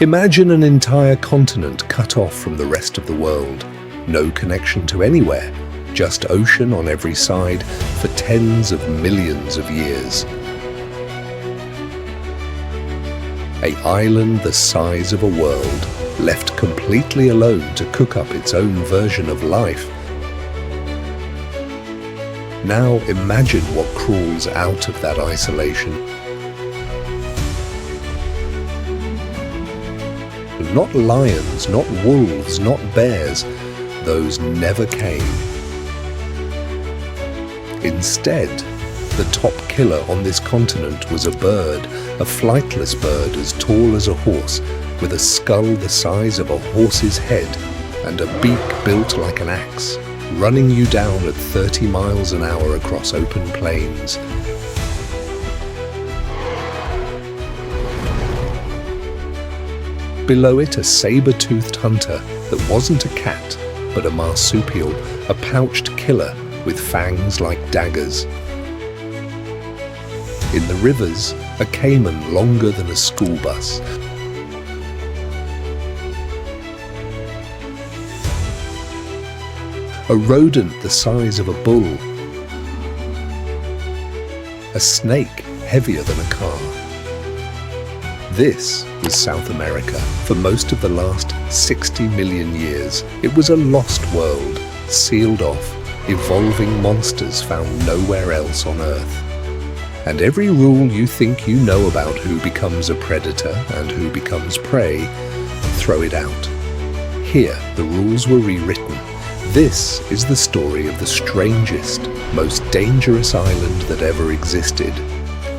Imagine an entire continent cut off from the rest of the world. No connection to anywhere, just ocean on every side for tens of millions of years. An island the size of a world, left completely alone to cook up its own version of life. Now imagine what crawls out of that isolation. Not lions, not wolves, not bears. Those never came. Instead, the top killer on this continent was a bird, a flightless bird as tall as a horse, with a skull the size of a horse's head and a beak built like an axe, running you down at 30 miles an hour across open plains. Below it, a saber-toothed hunter that wasn't a cat, but a marsupial, a pouched killer with fangs like daggers. In the rivers, a caiman longer than a school bus. A rodent the size of a bull. A snake heavier than a car. This was South America. For most of the last 60 million years, it was a lost world, sealed off, evolving monsters found nowhere else on Earth. And every rule you think you know about who becomes a predator and who becomes prey, throw it out. Here, the rules were rewritten. This is the story of the strangest, most dangerous island that ever existed,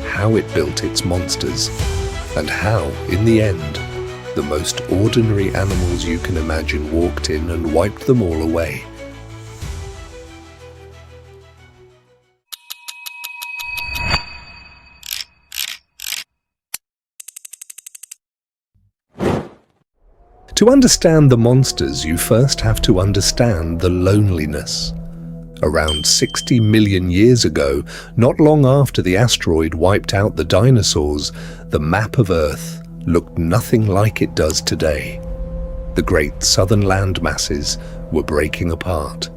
how it built its monsters, and how, in the end, the most ordinary animals you can imagine walked in and wiped them all away. To understand the monsters, you first have to understand the loneliness. Around 60 million years ago, not long after the asteroid wiped out the dinosaurs, the map of Earth looked nothing like it does today. The great southern land masses were breaking apart,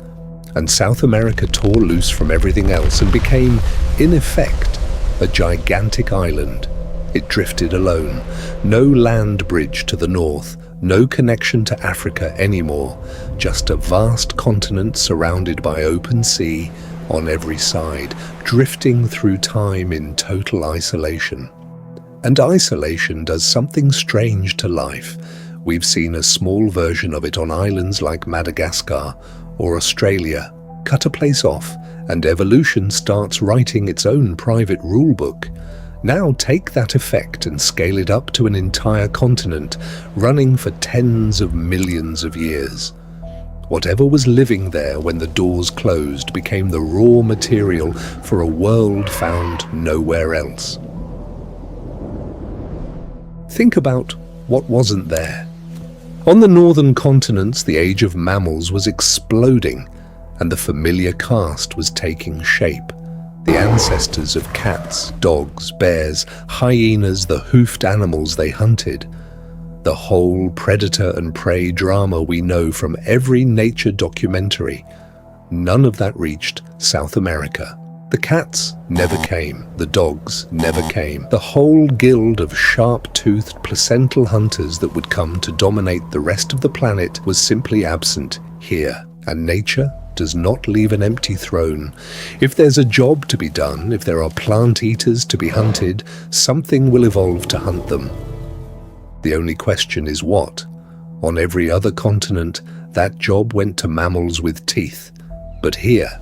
and South America tore loose from everything else and became, in effect, a gigantic island. It drifted alone, no land bridge to the north, no connection to Africa anymore, just a vast continent surrounded by open sea on every side, drifting through time in total isolation. And isolation does something strange to life. We've seen a small version of it on islands like Madagascar or Australia. Cut a place off, and evolution starts writing its own private rulebook. Now take that effect and scale it up to an entire continent, running for tens of millions of years. Whatever was living there when the doors closed became the raw material for a world found nowhere else. Think about what wasn't there. On the northern continents, the age of mammals was exploding, and the familiar caste was taking shape. The ancestors of cats, dogs, bears, hyenas, the hoofed animals they hunted. The whole predator and prey drama we know from every nature documentary. None of that reached South America. The cats never came. The dogs never came. The whole guild of sharp-toothed placental hunters that would come to dominate the rest of the planet was simply absent here. And nature does not leave an empty throne. If there's a job to be done, if there are plant eaters to be hunted, something will evolve to hunt them. The only question is what? On every other continent, that job went to mammals with teeth. But here,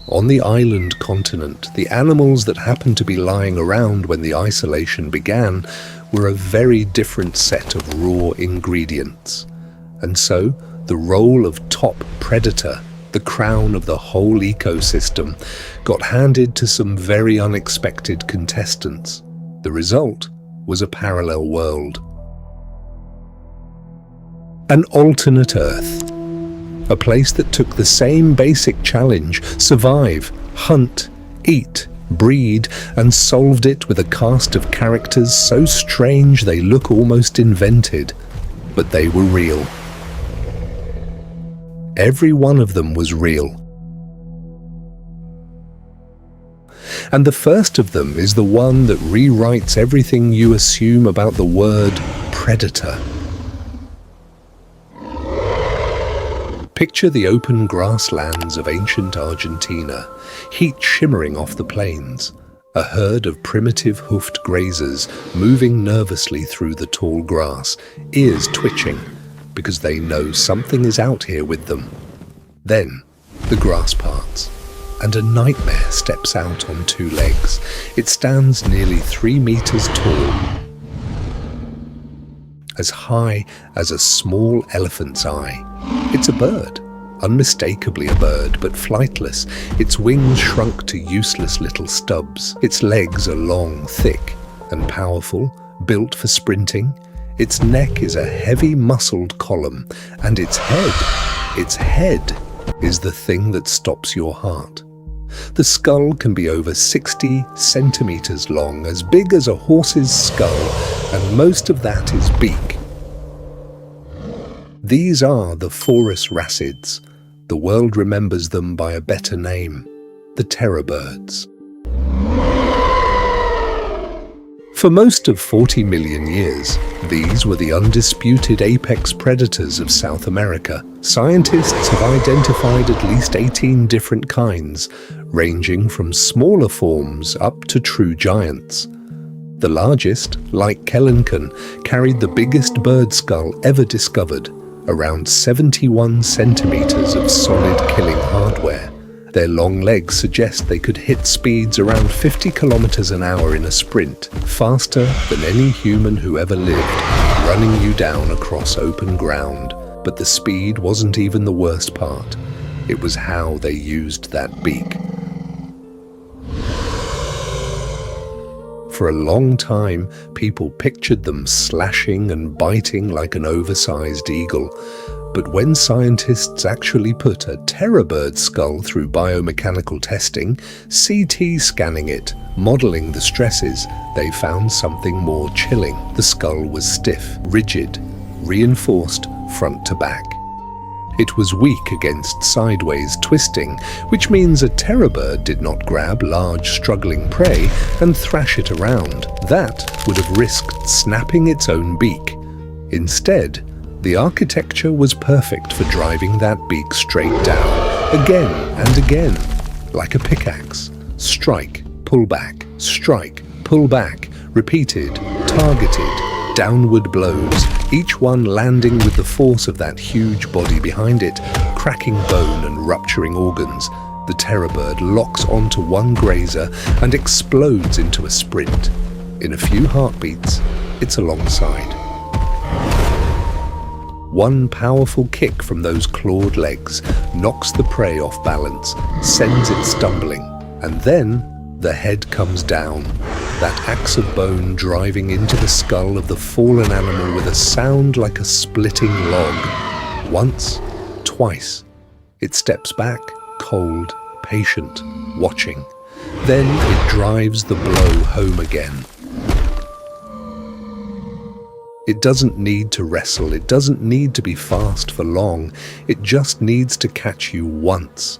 on the island continent, the animals that happened to be lying around when the isolation began were a very different set of raw ingredients. And so, the role of top predator, the crown of the whole ecosystem, got handed to some very unexpected contestants. The result was a parallel world. An alternate Earth. A place that took the same basic challenge, survive, hunt, eat, breed, and solved it with a cast of characters so strange they look almost invented. but they were real. Every one of them was real. And the first of them is the one that rewrites everything you assume about the word predator. Picture the open grasslands of ancient Argentina, heat shimmering off the plains, a herd of primitive hoofed grazers moving nervously through the tall grass, ears twitching, because they know something is out here with them. Then, the grass parts, and a nightmare steps out on two legs. It stands nearly 3 meters tall, as high as a small elephant's eye. It's a bird, unmistakably a bird, but flightless. Its wings shrunk to useless little stubs. Its legs are long, thick, and powerful, built for sprinting. Its neck is a heavy muscled column, and its head is the thing that stops your heart. The skull can be over 60 centimeters long, as big as a horse's skull, and most of that is beak. These are the Forus racids. The world remembers them by a better name, the terror birds. For most of 40 million years, these were the undisputed apex predators of South America. Scientists have identified at least 18 different kinds, ranging from smaller forms up to true giants. The largest, like Kellenkin, carried the biggest bird skull ever discovered, around 71 centimeters of solid killing hardware. Their long legs suggest they could hit speeds around 50 kilometers an hour in a sprint, faster than any human who ever lived, running you down across open ground. But the speed wasn't even the worst part. It was how they used that beak. For a long time, people pictured them slashing and biting like an oversized eagle. But when scientists actually put a terror bird skull through biomechanical testing, CT scanning it, modeling the stresses, they found something more chilling. The skull was stiff, rigid, reinforced front to back. It was weak against sideways twisting, which means a terror bird did not grab large struggling prey and thrash it around. That would have risked snapping its own beak. Instead, the architecture was perfect for driving that beak straight down, again and again, like a pickaxe. Strike, pull back, strike, pull back, repeated, targeted, downward blows, each one landing with the force of that huge body behind it, cracking bone and rupturing organs. The terror bird locks onto one grazer and explodes into a sprint. In a few heartbeats, it's alongside. One powerful kick from those clawed legs knocks the prey off balance, sends it stumbling, and then the head comes down, that axe of bone driving into the skull of the fallen animal with a sound like a splitting log. Once, twice. It steps back, cold, patient, watching. Then it drives the blow home again. It doesn't need to wrestle, it doesn't need to be fast for long, it just needs to catch you once.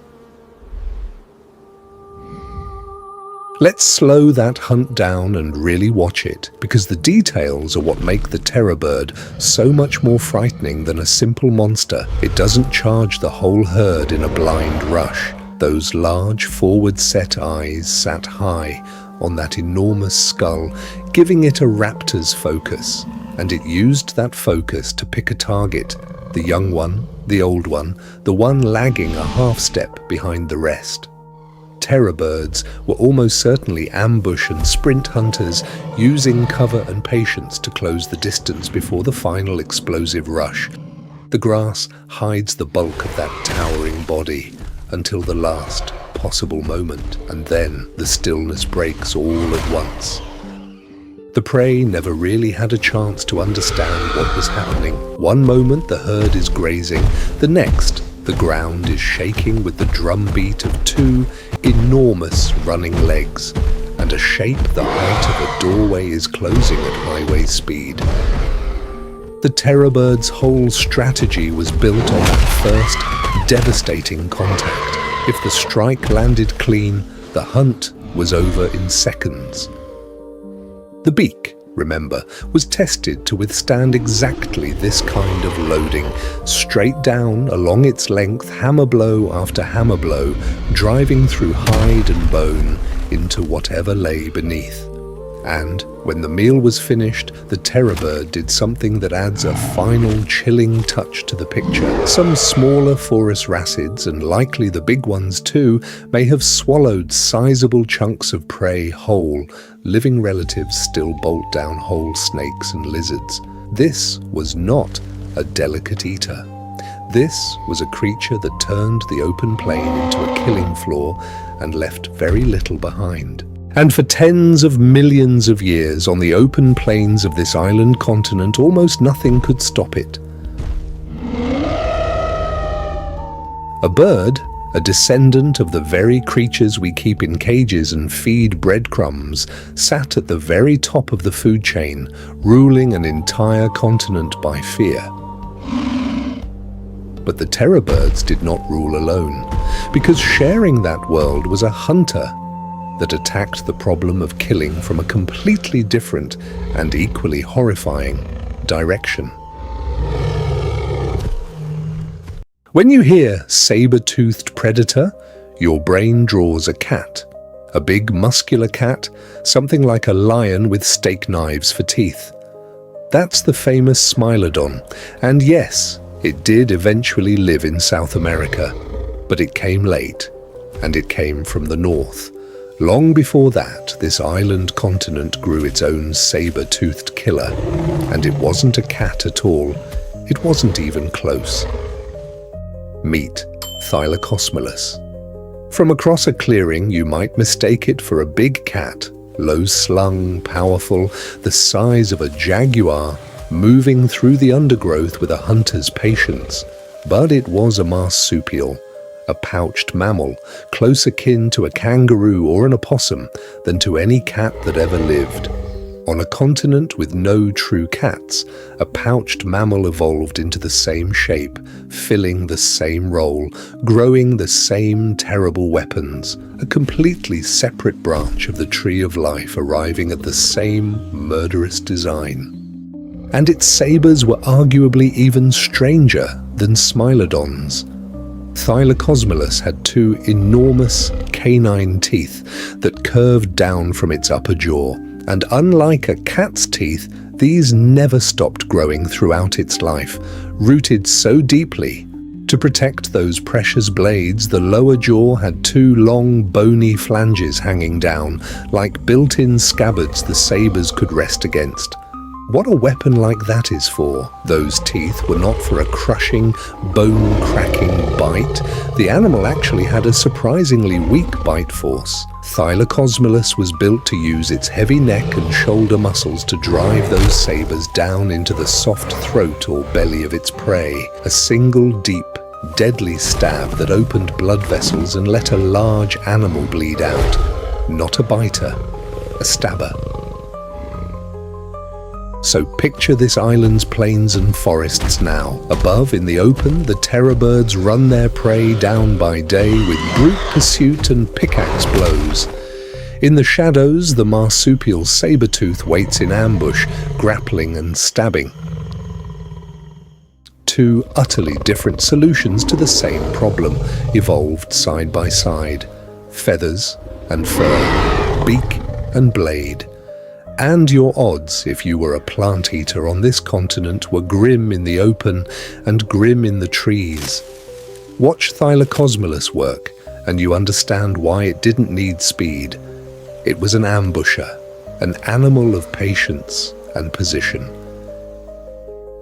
Let's slow that hunt down and really watch it, because the details are what make the terror bird so much more frightening than a simple monster. It doesn't charge the whole herd in a blind rush. Those large forward-set eyes sat high on that enormous skull, giving it a raptor's focus. And it used that focus to pick a target, the young one, the old one, the one lagging a half step behind the rest. Terror birds were almost certainly ambush and sprint hunters, using cover and patience to close the distance before the final explosive rush. The grass hides the bulk of that towering body until the last possible moment, and then the stillness breaks all at once. The prey never really had a chance to understand what was happening. One moment the herd is grazing, the next the ground is shaking with the drumbeat of two enormous running legs, and a shape the height of a doorway is closing at highway speed. The terrorbird's whole strategy was built on that first devastating contact. If the strike landed clean, the hunt was over in seconds. The beak, remember, was tested to withstand exactly this kind of loading, straight down along its length, hammer blow after hammer blow, driving through hide and bone into whatever lay beneath. And when the meal was finished, the terrorbird did something that adds a final chilling touch to the picture. Some smaller Phorus racids, and likely the big ones too, may have swallowed sizable chunks of prey whole. Living relatives still bolt down whole snakes and lizards. This was not a delicate eater. This was a creature that turned the open plain into a killing floor and left very little behind. And for tens of millions of years on the open plains of this island continent, almost nothing could stop it. A bird, a descendant of the very creatures we keep in cages and feed breadcrumbs, sat at the very top of the food chain, ruling an entire continent by fear. But the terrorbirds did not rule alone, because sharing that world was a hunter that attacked the problem of killing from a completely different and equally horrifying direction. When you hear saber-toothed predator, your brain draws a cat, a big muscular cat, something like a lion with steak knives for teeth. That's the famous Smilodon, and yes, it did eventually live in South America, but it came late, and it came from the north. Long before that, this island continent grew its own saber-toothed killer, and it wasn't a cat at all. It wasn't even close. Meet Thylacostomus. From across a clearing, you might mistake it for a big cat, low-slung, powerful, the size of a jaguar, moving through the undergrowth with a hunter's patience. But it was a marsupial, a pouched mammal, close akin to a kangaroo or an opossum than to any cat that ever lived. On a continent with no true cats, a pouched mammal evolved into the same shape, filling the same role, growing the same terrible weapons, a completely separate branch of the tree of life arriving at the same murderous design. And its sabers were arguably even stranger than Smilodon's. Thylacostomus had two enormous canine teeth that curved down from its upper jaw, and unlike a cat's teeth, these never stopped growing throughout its life, rooted so deeply. To protect those precious blades, the lower jaw had two long, bony flanges hanging down, like built-in scabbards the sabers could rest against. What a weapon like that is for. Those teeth were not for a crushing, bone-cracking bite. The animal actually had a surprisingly weak bite force. Thylacostomus was built to use its heavy neck and shoulder muscles to drive those sabers down into the soft throat or belly of its prey. A single deep, deadly stab that opened blood vessels and let a large animal bleed out. Not a biter, a stabber. So picture this island's plains and forests now. Above, in the open, the terrorbirds run their prey down by day with brute pursuit and pickaxe blows. In the shadows, the marsupial saber-tooth waits in ambush, grappling and stabbing. Two utterly different solutions to the same problem, evolved side by side. Feathers and fur, beak and blade. And your odds, if you were a plant eater on this continent, were grim in the open and grim in the trees. Watch Thylacostomus work, and you understand why it didn't need speed. It was an ambusher, an animal of patience and position.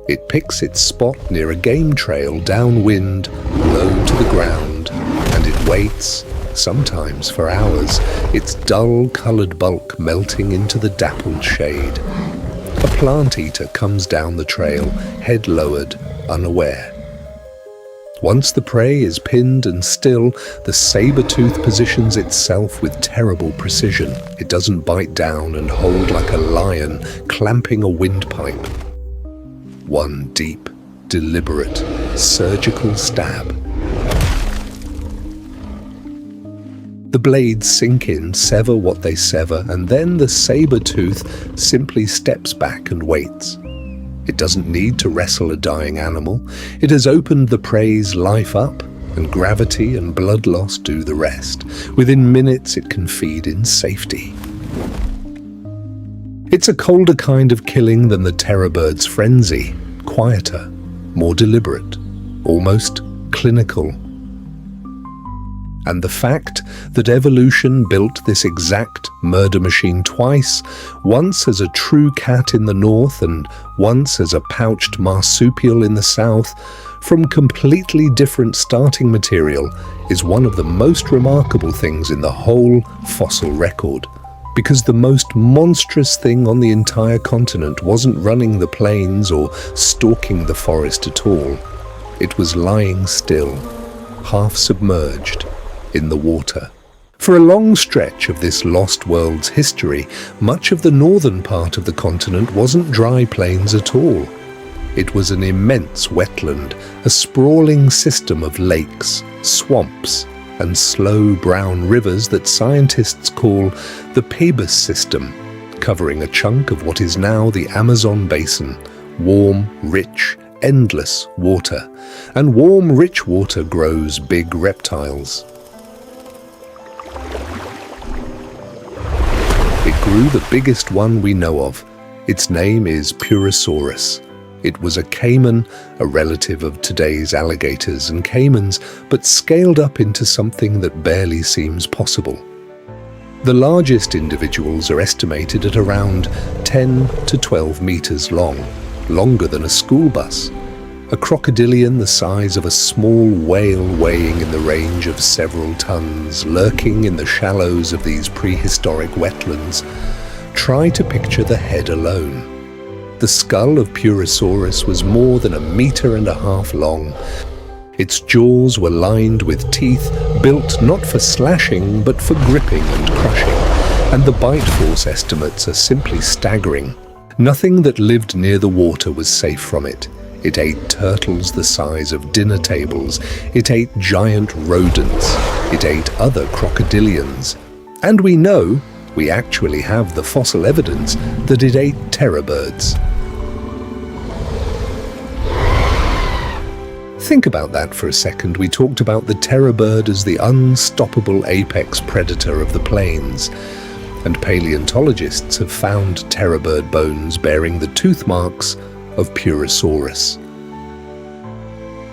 It picks its spot near a game trail downwind, low to the ground, and it waits, sometimes for hours, its dull-colored bulk melting into the dappled shade. A plant eater comes down the trail, head lowered, unaware. Once the prey is pinned and still, the saber-tooth positions itself with terrible precision. It doesn't bite down and hold like a lion clamping a windpipe. One deep, deliberate, surgical stab. The blades sink in, sever what they sever, and then the saber-tooth simply steps back and waits. It doesn't need to wrestle a dying animal. It has opened the prey's life up, and gravity and blood loss do the rest. Within minutes, it can feed in safety. It's a colder kind of killing than the terror bird's frenzy, quieter, more deliberate, almost clinical. And the fact that evolution built this exact murder machine twice, once as a true cat in the north and once as a pouched marsupial in the south, from completely different starting material, is one of the most remarkable things in the whole fossil record. Because the most monstrous thing on the entire continent wasn't running the plains or stalking the forest at all. It was lying still, half submerged, in the water. For a long stretch of this lost world's history, much of the northern part of the continent wasn't dry plains at all. It was an immense wetland, a sprawling system of lakes, swamps, and slow brown rivers that scientists call the Pebus system, covering a chunk of what is now the Amazon basin, warm, rich, endless water. And warm, rich water grows big reptiles. It grew the biggest one we know of. Its name is Purosaurus. It was a caiman, a relative of today's alligators and caimans, but scaled up into something that barely seems possible. The largest individuals are estimated at around 10 to 12 meters long, longer than a school bus. A crocodilian the size of a small whale weighing in the range of several tons, lurking in the shallows of these prehistoric wetlands. Try to picture the head alone. The skull of Purosaurus was more than 1.5 meters long. Its jaws were lined with teeth built not for slashing but for gripping and crushing, and the bite force estimates are simply staggering. Nothing that lived near the water was safe from it. It ate turtles the size of dinner tables. It ate giant rodents. It ate other crocodilians. And we actually have the fossil evidence that it ate terror birds. Think about that for a second. We talked about the terror bird as the unstoppable apex predator of the plains. And paleontologists have found terror bird bones bearing the tooth marks of Purosaurus.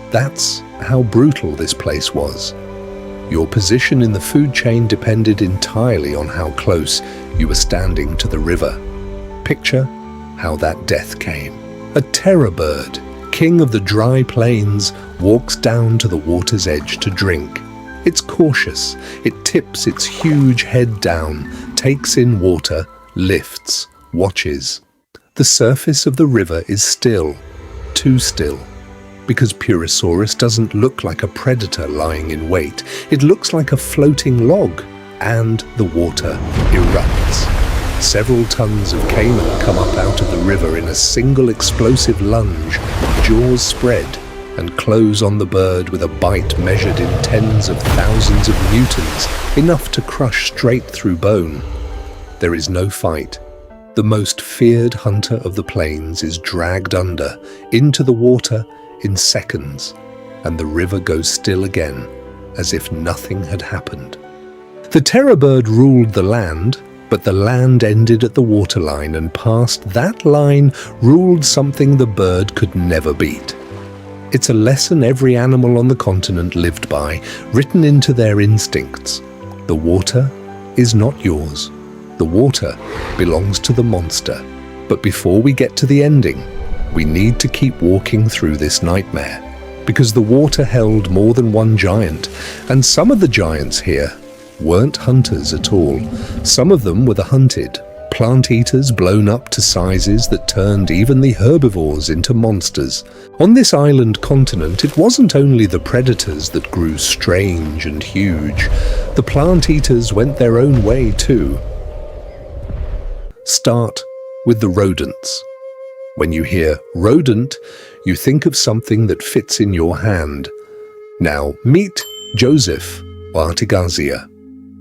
That's how brutal this place was. Your position in the food chain depended entirely on how close you were standing to the river. Picture how that death came. A terror bird, king of the dry plains, walks down to the water's edge to drink. It's cautious. It tips its huge head down, takes in water, lifts, watches. The surface of the river is still, too still, because Purosaurus doesn't look like a predator lying in wait. It looks like a floating log, and the water erupts. Several tons of caiman come up out of the river in a single explosive lunge, jaws spread, and close on the bird with a bite measured in tens of thousands of newtons, enough to crush straight through bone. There is no fight. The most feared hunter of the plains is dragged under, into the water, in seconds, and the river goes still again, as if nothing had happened. The terror bird ruled the land, but the land ended at the waterline, and past that line ruled something the bird could never beat. It's a lesson every animal on the continent lived by, written into their instincts. The water is not yours. The water belongs to the monster. But before we get to the ending, we need to keep walking through this nightmare, because the water held more than one giant, and some of the giants here weren't hunters at all. Some of them were the hunted, plant eaters blown up to sizes that turned even the herbivores into monsters. On this island continent, it wasn't only the predators that grew strange and huge. The plant eaters went their own way too. Start with the rodents. When you hear rodent, you think of something that fits in your hand. Now meet Joseph Artigazia.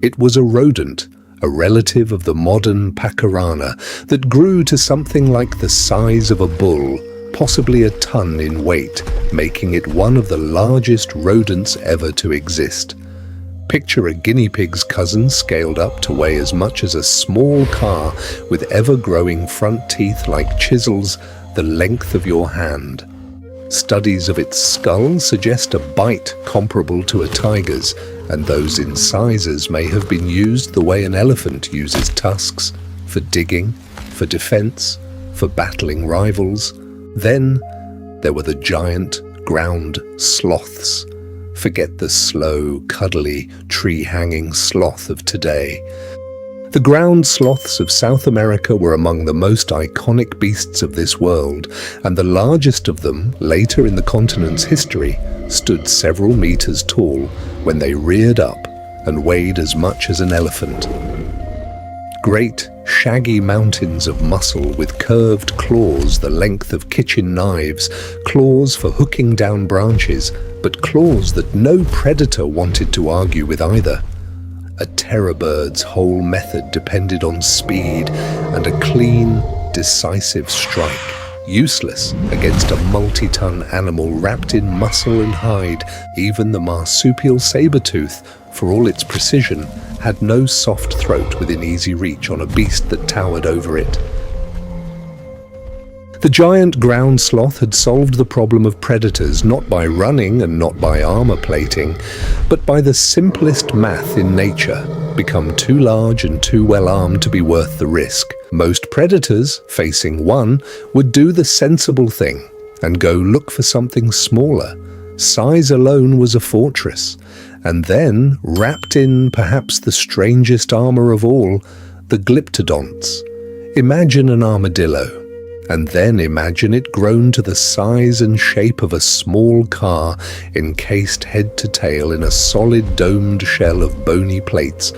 It was a rodent, a relative of the modern pacarana, that grew to something like the size of a bull, possibly a ton in weight, making it one of the largest rodents ever to exist. Picture a guinea pig's cousin scaled up to weigh as much as a small car with ever-growing front teeth like chisels the length of your hand. Studies of its skull suggest a bite comparable to a tiger's, and those incisors may have been used the way an elephant uses tusks, for digging, for defense, for battling rivals. Then there were the giant ground sloths. Forget the slow, cuddly, tree-hanging sloth of today. The ground sloths of South America were among the most iconic beasts of this world, and the largest of them, later in the continent's history, stood several meters tall when they reared up and weighed as much as an elephant. Great, shaggy mountains of muscle with curved claws the length of kitchen knives, claws for hooking down branches, but claws that no predator wanted to argue with either. A terror bird's whole method depended on speed and a clean, decisive strike, useless against a multi-ton animal wrapped in muscle and hide. Even the marsupial saber-tooth, for all its precision, had no soft throat within easy reach on a beast that towered over it. The giant ground sloth had solved the problem of predators not by running and not by armor plating, but by the simplest math in nature: become too large and too well armed to be worth the risk. Most predators, facing one, would do the sensible thing and go look for something smaller. Size alone was a fortress. And then, wrapped in perhaps the strangest armor of all, the glyptodonts. Imagine an armadillo. And then imagine it grown to the size and shape of a small car, encased head to tail in a solid domed shell of bony plates,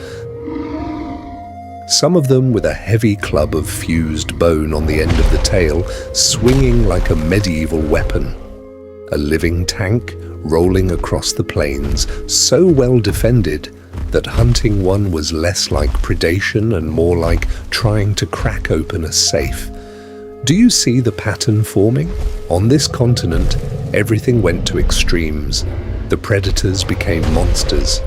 some of them with a heavy club of fused bone on the end of the tail, swinging like a medieval weapon. A living tank rolling across the plains, so well defended that hunting one was less like predation and more like trying to crack open a safe. Do you see the pattern forming? On this continent, everything went to extremes. The predators became monsters,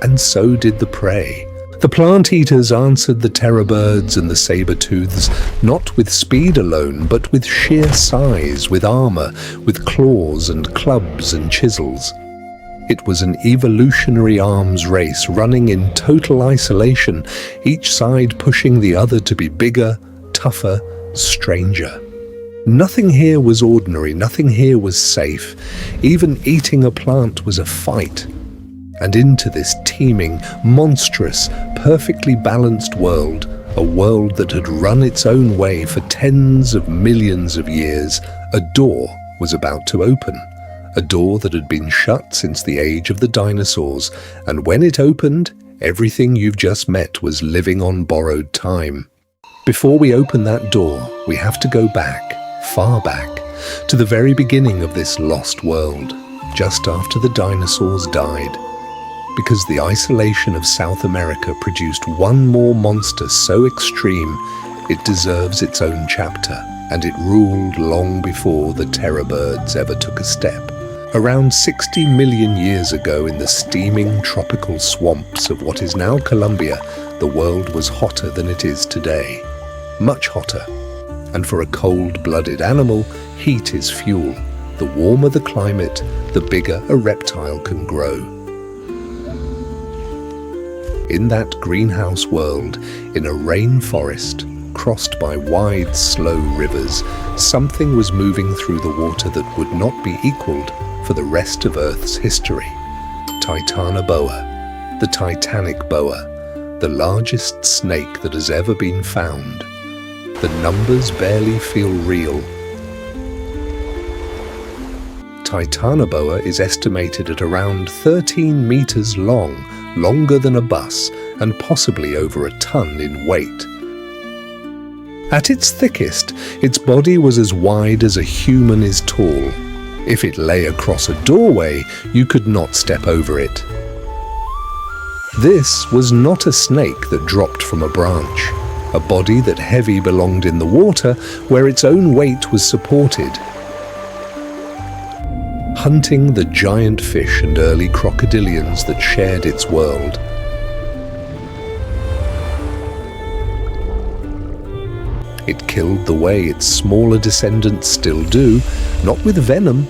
and so did the prey. The plant-eaters answered the terror birds and the saber-tooths, not with speed alone, but with sheer size, with armor, with claws and clubs and chisels. It was an evolutionary arms race running in total isolation, each side pushing the other to be bigger, tougher, stranger. Nothing here was ordinary, nothing here was safe. Even eating a plant was a fight. And into this teeming, monstrous, perfectly balanced world, a world that had run its own way for tens of millions of years, a door was about to open. A door that had been shut since the age of the dinosaurs, and when it opened, everything you've just met was living on borrowed time. Before we open that door, we have to go back, far back, to the very beginning of this lost world, just after the dinosaurs died. Because the isolation of South America produced one more monster so extreme, it deserves its own chapter, and it ruled long before the terror birds ever took a step. Around 60 million years ago, in the steaming tropical swamps of what is now Colombia, the world was hotter than it is today. Much hotter. And for a cold-blooded animal, heat is fuel. The warmer the climate, the bigger a reptile can grow. In that greenhouse world, in a rainforest, crossed by wide, slow rivers, something was moving through the water that would not be equaled for the rest of Earth's history. Titanoboa, the titanic boa, the largest snake that has ever been found. The numbers barely feel real. Titanoboa is estimated at around 13 meters long, longer than a bus, and possibly over a ton in weight. At its thickest, its body was as wide as a human is tall. If it lay across a doorway, you could not step over it. This was not a snake that dropped from a branch, a body that heavy belonged in the water where its own weight was supported. Hunting the giant fish and early crocodilians that shared its world. It killed the way its smaller descendants still do, not with venom,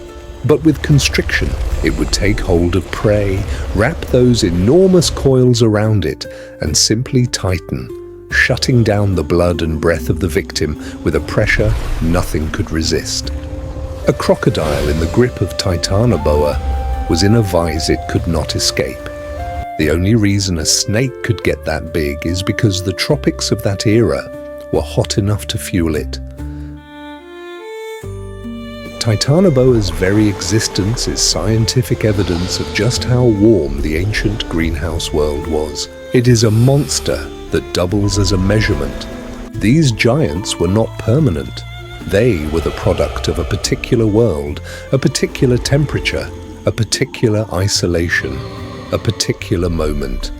but with constriction. It would take hold of prey, wrap those enormous coils around it, and simply tighten, shutting down the blood and breath of the victim with a pressure nothing could resist. A crocodile in the grip of Titanoboa was in a vise it could not escape. The only reason a snake could get that big is because the tropics of that era were hot enough to fuel it. Titanoboa's very existence is scientific evidence of just how warm the ancient greenhouse world was. It is a monster that doubles as a measurement. These giants were not permanent. They were the product of a particular world, a particular temperature, a particular isolation, a particular moment.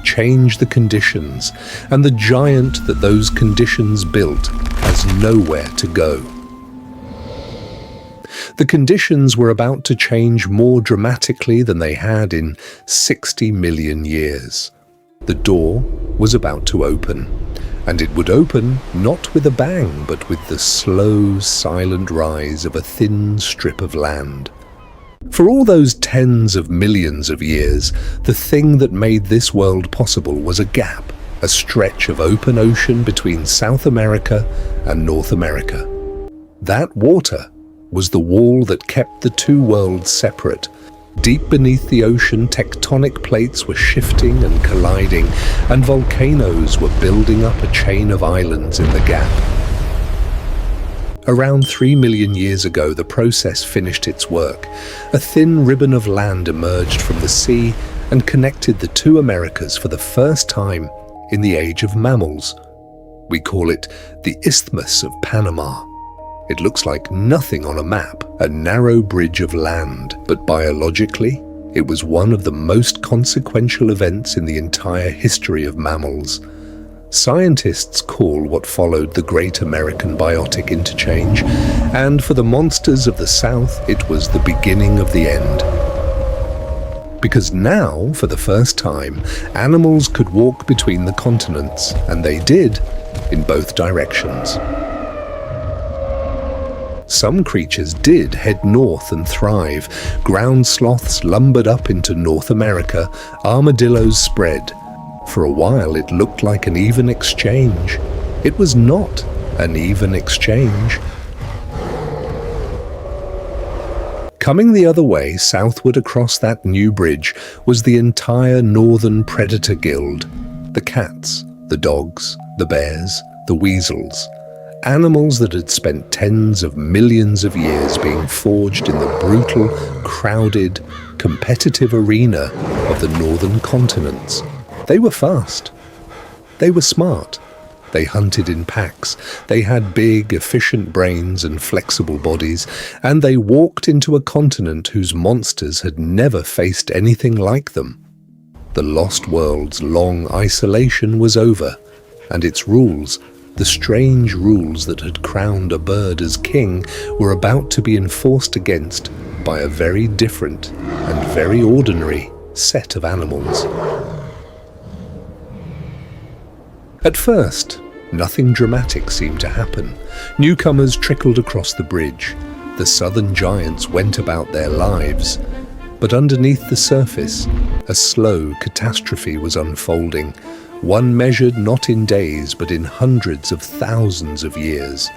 Change the conditions, and the giant that those conditions built has nowhere to go. The conditions were about to change more dramatically than they had in 60 million years. The door was about to open, and it would open not with a bang, but with the slow, silent rise of a thin strip of land. For all those tens of millions of years, the thing that made this world possible was a gap, a stretch of open ocean between South America and North America. That water was the wall that kept the two worlds separate. Deep beneath the ocean, tectonic plates were shifting and colliding, and volcanoes were building up a chain of islands in the gap. Around 3 million years ago, the process finished its work. A thin ribbon of land emerged from the sea and connected the two Americas for the first time in the age of mammals. We call it the Isthmus of Panama. It looks like nothing on a map, a narrow bridge of land, but biologically, it was one of the most consequential events in the entire history of mammals. Scientists call what followed the Great American Biotic Interchange, and for the monsters of the South, it was the beginning of the end. Because now, for the first time, animals could walk between the continents, and they did, in both directions. Some creatures did head north and thrive. Ground sloths lumbered up into North America, armadillos spread. For a while it looked like an even exchange. It was not an even exchange. Coming the other way, southward across that new bridge, was the entire northern predator guild. The cats, the dogs, the bears, the weasels. Animals that had spent tens of millions of years being forged in the brutal, crowded, competitive arena of the northern continents. They were fast. They were smart. They hunted in packs. They had big, efficient brains and flexible bodies, and they walked into a continent whose monsters had never faced anything like them. The lost world's long isolation was over, and its rules, the strange rules that had crowned a bird as king, were about to be enforced against by a very different and very ordinary set of animals. At first, nothing dramatic seemed to happen. Newcomers trickled across the bridge. The southern giants went about their lives. But underneath the surface, a slow catastrophe was unfolding, one measured not in days but in hundreds of thousands of years.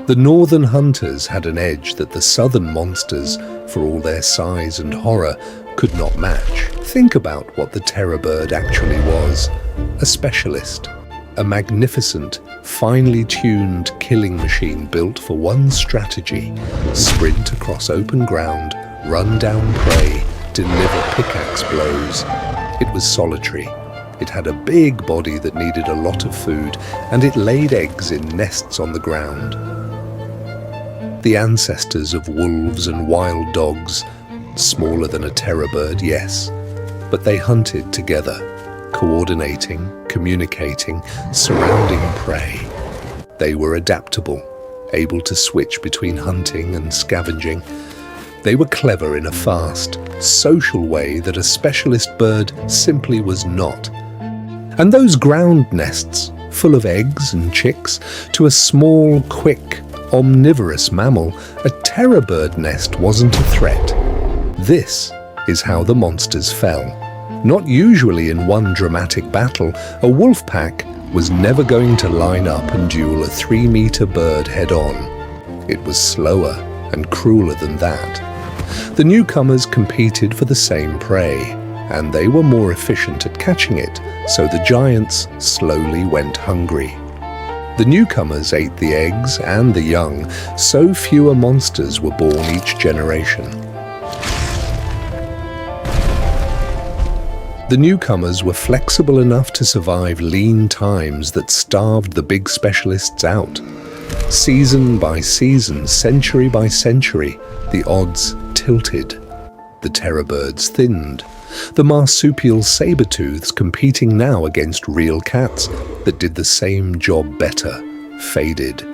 The northern hunters had an edge that the southern monsters, for all their size and horror, could not match. Think about what the terror bird actually was. A specialist. A magnificent, finely tuned killing machine built for one strategy: sprint across open ground, run down prey, deliver pickaxe blows. It was solitary, It had a big body that needed a lot of food, and it laid eggs in nests on the ground. The ancestors of wolves and wild dogs, smaller than a terror bird, yes, but they hunted together, coordinating, communicating, surrounding prey. They were adaptable, able to switch between hunting and scavenging. They were clever in a fast, social way that a specialist bird simply was not. And those ground nests, full of eggs and chicks, to a small, quick, omnivorous mammal, a terror bird nest wasn't a threat. This is how the monsters fell. Not usually in one dramatic battle, a wolf pack was never going to line up and duel a 3-meter bird head-on. It was slower and crueler than that. The newcomers competed for the same prey, and they were more efficient at catching it, so the giants slowly went hungry. The newcomers ate the eggs and the young, so fewer monsters were born each generation. The newcomers were flexible enough to survive lean times that starved the big specialists out. Season by season, century by century, the odds tilted. The terror birds thinned. The marsupial saber-tooths competing now against real cats that did the same job better, faded.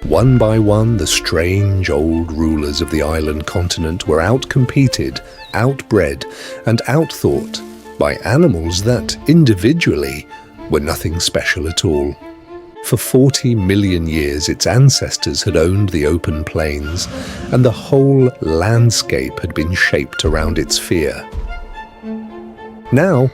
One by one, the strange old rulers of the island continent were outcompeted, outbred, and outthought by animals that, individually, were nothing special at all. For 40 million years, its ancestors had owned the open plains, and the whole landscape had been shaped around its fear. Now,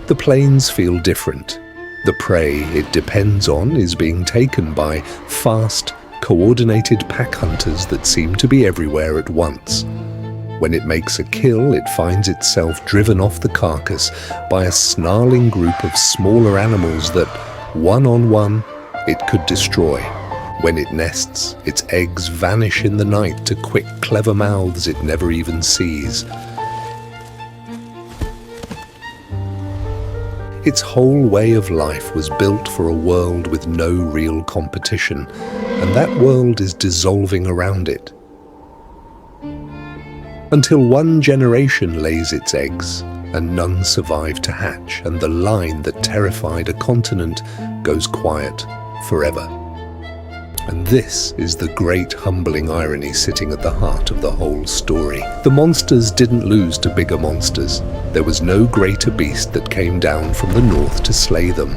the plains feel different. The prey it depends on is being taken by fast, coordinated pack hunters that seem to be everywhere at once. When it makes a kill, it finds itself driven off the carcass by a snarling group of smaller animals that, one-on-one, it could destroy. When it nests, its eggs vanish in the night to quick, clever mouths it never even sees. Its whole way of life was built for a world with no real competition, and that world is dissolving around it. Until one generation lays its eggs, and none survive to hatch, and the line that terrified a continent goes quiet forever. And this is the great humbling irony sitting at the heart of the whole story. The monsters didn't lose to bigger monsters. There was no greater beast that came down from the north to slay them.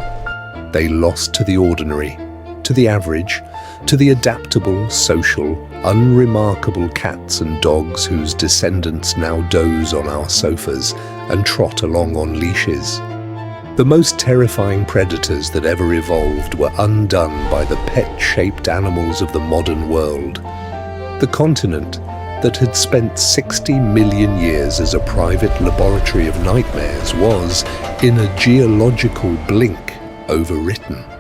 They lost to the ordinary, to the average, to the adaptable, social, unremarkable cats and dogs whose descendants now doze on our sofas and trot along on leashes. The most terrifying predators that ever evolved were undone by the pet-shaped animals of the modern world. The continent that had spent 60 million years as a private laboratory of nightmares was, in a geological blink, overwritten.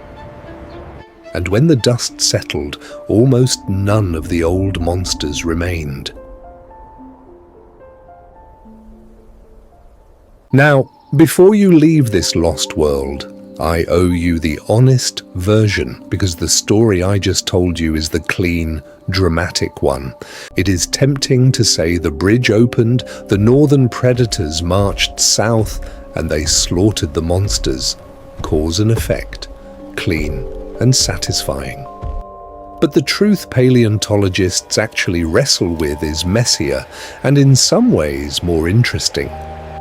And when the dust settled, almost none of the old monsters remained. Now, before you leave this lost world, I owe you the honest version, because the story I just told you is the clean, dramatic one. It is tempting to say the bridge opened, the northern predators marched south, and they slaughtered the monsters. Cause and effect, clean and satisfying. But the truth paleontologists actually wrestle with is messier, and in some ways more interesting.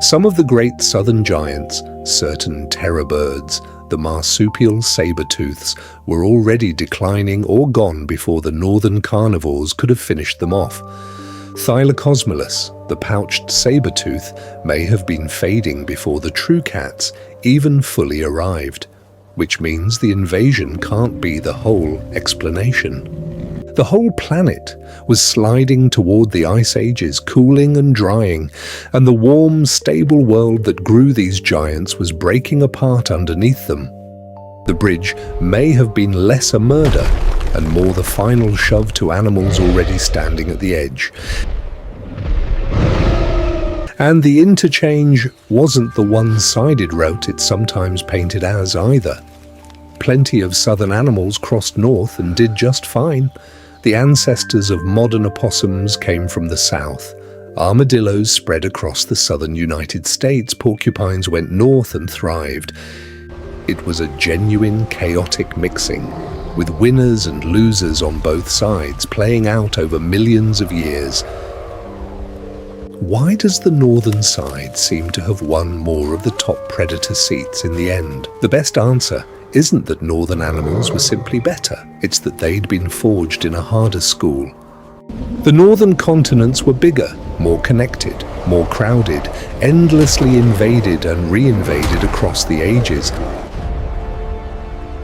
Some of the great southern giants, certain terror birds, the marsupial saber-tooths, were already declining or gone before the northern carnivores could have finished them off. Thylacosmilus, the pouched saber-tooth, may have been fading before the true cats even fully arrived, which means the invasion can't be the whole explanation. The whole planet was sliding toward the ice ages, cooling and drying, and the warm, stable world that grew these giants was breaking apart underneath them. The bridge may have been less a murder and more the final shove to animals already standing at the edge. And the interchange wasn't the one-sided route it's sometimes painted as either. Plenty of southern animals crossed north and did just fine. The ancestors of modern opossums came from the south. Armadillos spread across the southern United States. Porcupines went north and thrived. It was a genuine chaotic mixing, with winners and losers on both sides, playing out over millions of years. Why does the northern side seem to have won more of the top predator seats in the end? The best answer isn't that northern animals were simply better, it's that they'd been forged in a harder school. The northern continents were bigger, more connected, more crowded, endlessly invaded and reinvaded across the ages.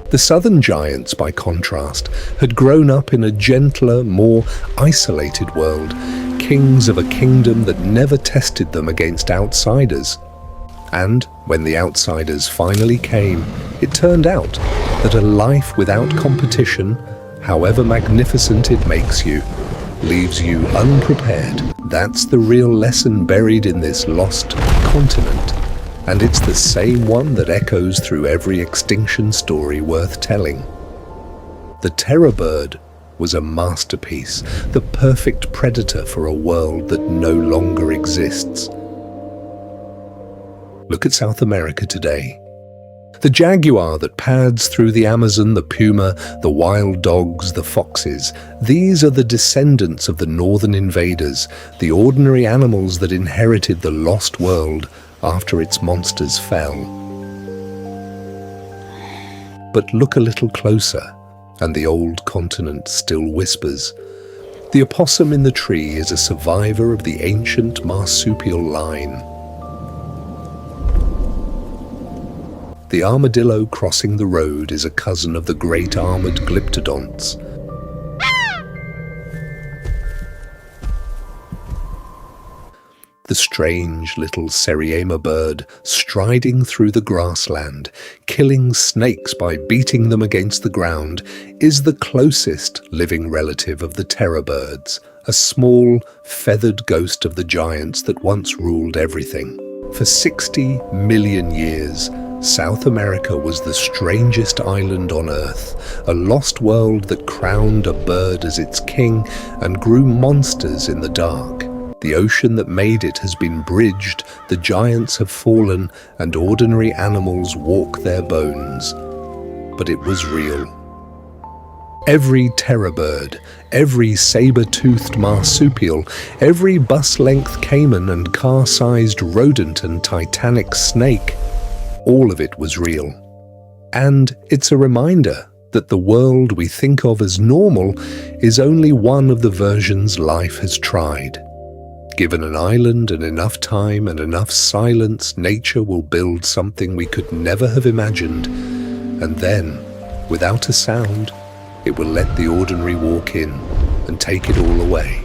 The southern giants, by contrast, had grown up in a gentler, more isolated world, kings of a kingdom that never tested them against outsiders. And when the outsiders finally came, it turned out that a life without competition, however magnificent it makes you, leaves you unprepared. That's the real lesson buried in this lost continent. And it's the same one that echoes through every extinction story worth telling. The terror bird was a masterpiece, the perfect predator for a world that no longer exists. Look at South America today. The jaguar that pads through the Amazon, the puma, the wild dogs, the foxes, these are the descendants of the northern invaders, the ordinary animals that inherited the lost world after its monsters fell. But look a little closer, and the old continent still whispers. The opossum in the tree is a survivor of the ancient marsupial line. The armadillo crossing the road is a cousin of the great armored glyptodonts. The strange little seriema bird striding through the grassland, killing snakes by beating them against the ground, is the closest living relative of the terror birds, a small, feathered ghost of the giants that once ruled everything. For 60 million years, South America was the strangest island on Earth, a lost world that crowned a bird as its king and grew monsters in the dark. The ocean that made it has been bridged, the giants have fallen, and ordinary animals walk their bones. But it was real. Every terror bird, every saber-toothed marsupial, every bus-length caiman and car-sized rodent and titanic snake, all of it was real. And it's a reminder that the world we think of as normal is only one of the versions life has tried. Given an island and enough time and enough silence, nature will build something we could never have imagined. And then, without a sound, it will let the ordinary walk in and take it all away.